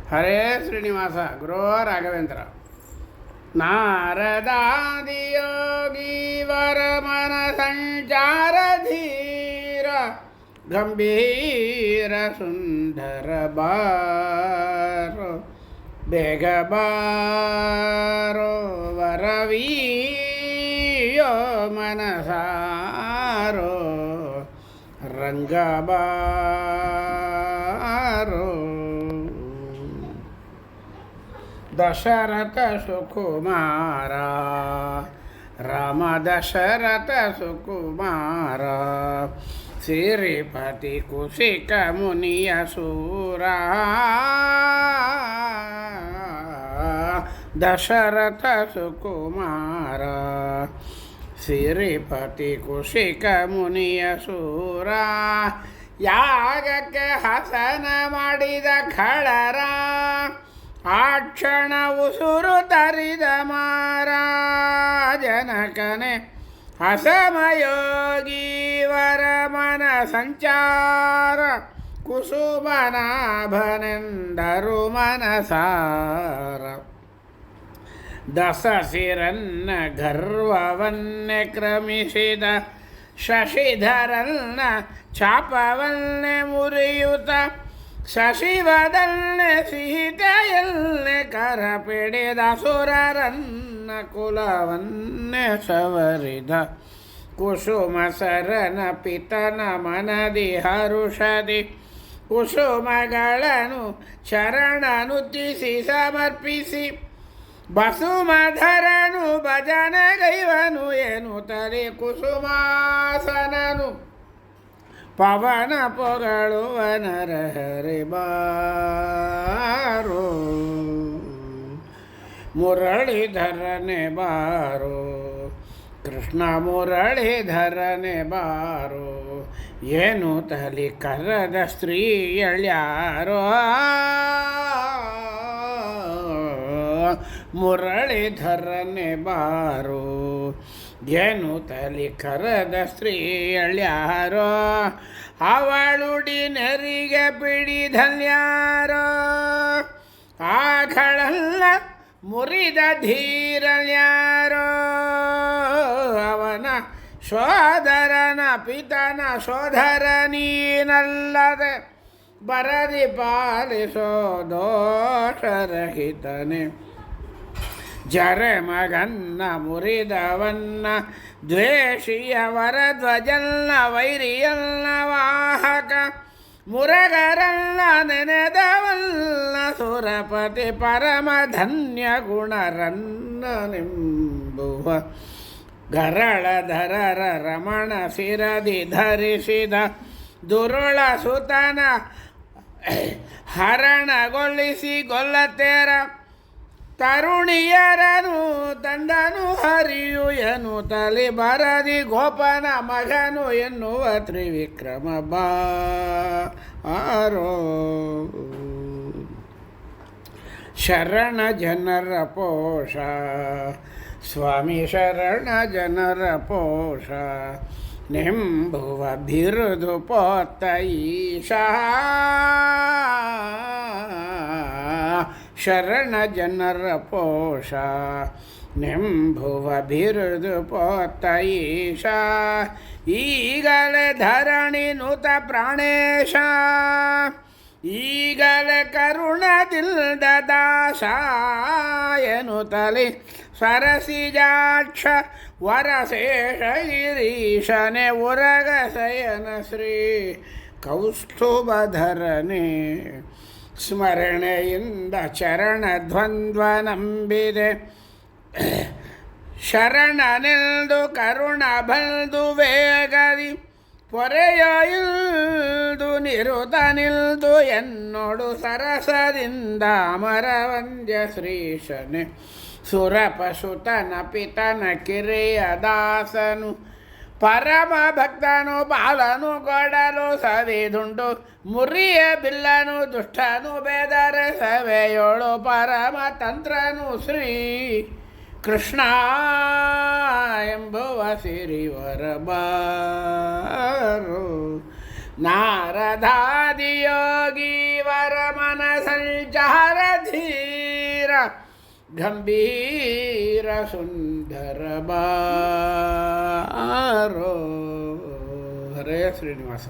ಹರೇ ಶ್ರೀನಿವಾಸ ಗುರೋ ರಾಘವೇಂದ್ರ. ನಾರದಾದಿಯೋಗೀವರ ಮನ ಸಂಚಾರ ಧೀರ ಗಂಭೀರ ಸುಂದರ ಬಾರೋ ಬೇಗ ಬಾರೋ ವರವೀಯೋ ಮನಸಾರೋ ರಂಗಬಾರೋ. ದಶರಥ ಸುಕುಮಾರ ರಾಮ ದಶರಥ ಸುಕುಮಾರ ಸಿರಿಪತಿ ಕುಶಿಕ ಮುನಿಯ ಸೂರ. ದಶರಥ ಸುಕುಮಾರ ಸಿರಿಪತಿ ಕುಶಿಕ ಮುನಿಯ ಸೂರ. ಯಾಗಕ್ಕೆ ಹಸನ ಮಾಡಿದ ಖಳರ ಆ ಕ್ಷಣ ಉಸುರು ತರಿದ ಮಾರಾಜನಕನೆ ಹಸಮಯೋಗೀವರ ಮನ ಸಂಚಾರ ಕುಸುಮನಾಭನೆಂದರು ಮನಸಾರ. ದಸಸಿರನ್ನ ಗರ್ವವನ್ನೇ ಕ್ರಮಿಸಿದ ಶಶಿಧರನ್ನ ಚಾಪವನ್ನೇ ಮುರಿಯುತ್ತ ಶಶಿವದನ್ನೇ ಸೀತೆಯನ್ನೇ ಕರಪಿಡಿದ ಸುರರನ್ನ ಕುಲವನ್ನೇ ಸವರಿದ ಕುಸುಮ ಸರನ ಪಿತನ ಮನದಿ ಹರುಷದಿ ಕುಸುಮಗಳನ್ನು ಶರಣನುತಿಸಿ ಸಮರ್ಪಿಸಿ ಬಸುಮಧರನು ಭಜನಗೈವನು ಎನ್ನುತ್ತಲೇ ಕುಸುಮಾಸನನು ಪವನ ಪೊಗಳುವನರ ಹರಿ ಬಾರೋ ಮುರಳೀಧರನೆ ಬಾರೋ ಕೃಷ್ಣ ಮುರಳೀಧರನೆ ಬಾರೋ ಏನು ತಲಿ ಕರದ ಸ್ತ್ರೀಯಳ್ಯಾರೋ ಮುರಳೀಧರನೆ ಬಾರೋ ಏನು ತಲಿ ಕರದ ಸ್ತ್ರೀಯಳ್ಯಾರೋ ಅವಳುಡಿ ನೆರಿಗೆ ಪಿಡಿಧಲ್ಯಾರೋ ಆಗಳಲ್ಲ ಮುರಿದ ಧೀರಲ್ಯಾರೋ ಅವನ ಸೋದರನ ಪಿತನ ಸೋದರ ನೀನಲ್ಲದೆ ಬರದಿ ಪಾಲಿಸೋ ದೋಷರಹಿತನೆ ಜರೆ ಮಗನ್ನ ಮುರಿದವನ್ನ ದ್ವೇಷಿಯ ವರಧ್ವಜಲ್ಲ ವೈರಿಯಲ್ಲ ವಾಹಕ ಮುರಗರಲ್ಲ ನೆನೆದವಲ್ಲ ಸುರಪತಿ ಪರಮಧನ್ಯ ಗುಣರನ್ನನೆಂಬುವ ಗರಳಧರರ ರಮಣ ಶಿರದಿ ಧರಿಸಿದ ದುರುಳ ಸುತನ ಹರಣಗೊಳಿಸಿ ಗೊಲ್ಲತೇರ ತರುಣಿಯರನು ತಂದನು ಹರಿಯು ಎನ್ನು ತಲೆ ಬರದಿ ಗೋಪನ ಮಗನು ಎನ್ನುವ ತ್ರಿವಿಕ್ರಮ ಬಾರೋ. ಶರಣ ಜನರ ಪೋಷ ಸ್ವಾಮಿ ಶರಣ ಜನರ ಪೋಷ ನೆಂಬುವ ಬಿರುದು ಪೋತ ಈಶಾ. ಶರಣ ಜನರ ಪೋಷ ನೆಂಬುವ ಬಿರುದು ಪೋತ ಈಶಾ. ಈಗಲೇ ಧರಣಿ ನುತ ಪ್ರಾಣೇಶ ಈಗಲೇ ಕರುಣದಿಲ್ದ ದಾಸ ಎನ್ನುತ್ತಲೇ ಸರಸಿಜಾಕ್ಷ ವರಶೇಷ ಗಿರೀಶನೆ ಉರಗ ಶಯನ ಶ್ರೀ ಕೌಸ್ತುಭಧರನೆ. ಸ್ಮರಣೆಯಿಂದ ಚರಣ ದ್ವಂದ್ವ ನಂಬಿದೆ ಶರಣನೆಂದು ಕರುಣ ಬಂದು ವೇಗದಿ ಪೊರೆಯೋ ಇಲ್ದು ನಿರುತ ನಿಲ್ದು ಎನ್ನೋಡು ಸರಸದಿಂದ ಅಮರವಂದ್ಯ ಶ್ರೀಶನೆ ಸುರಪಸುತನ ಪಿತನ ಕಿರಿಯ ದಾಸನು ಪರಮ ಭಕ್ತನು ಬಾಲನು ಕೊಡಲು ಸವಿದುಂಡು ಮುರಿಯ ಬಿಲ್ಲನು ದುಷ್ಟನು ಬೇದರೆ ಸವೆಯೋಳು ಪರಮ ತಂತ್ರನು ಶ್ರೀ ಕೃಷ್ಣ ಎಂಬುವ ಸಿರಿವರ ಬಾರೋ. ನಾರದಾದಿಯೋಗಿ ವರ ಮನ ಸಂಚಾರ ಗಂಭೀರ ಸುಂದರ ಬಾರೋ. ಹರೇ ಶ್ರೀನಿವಾಸ.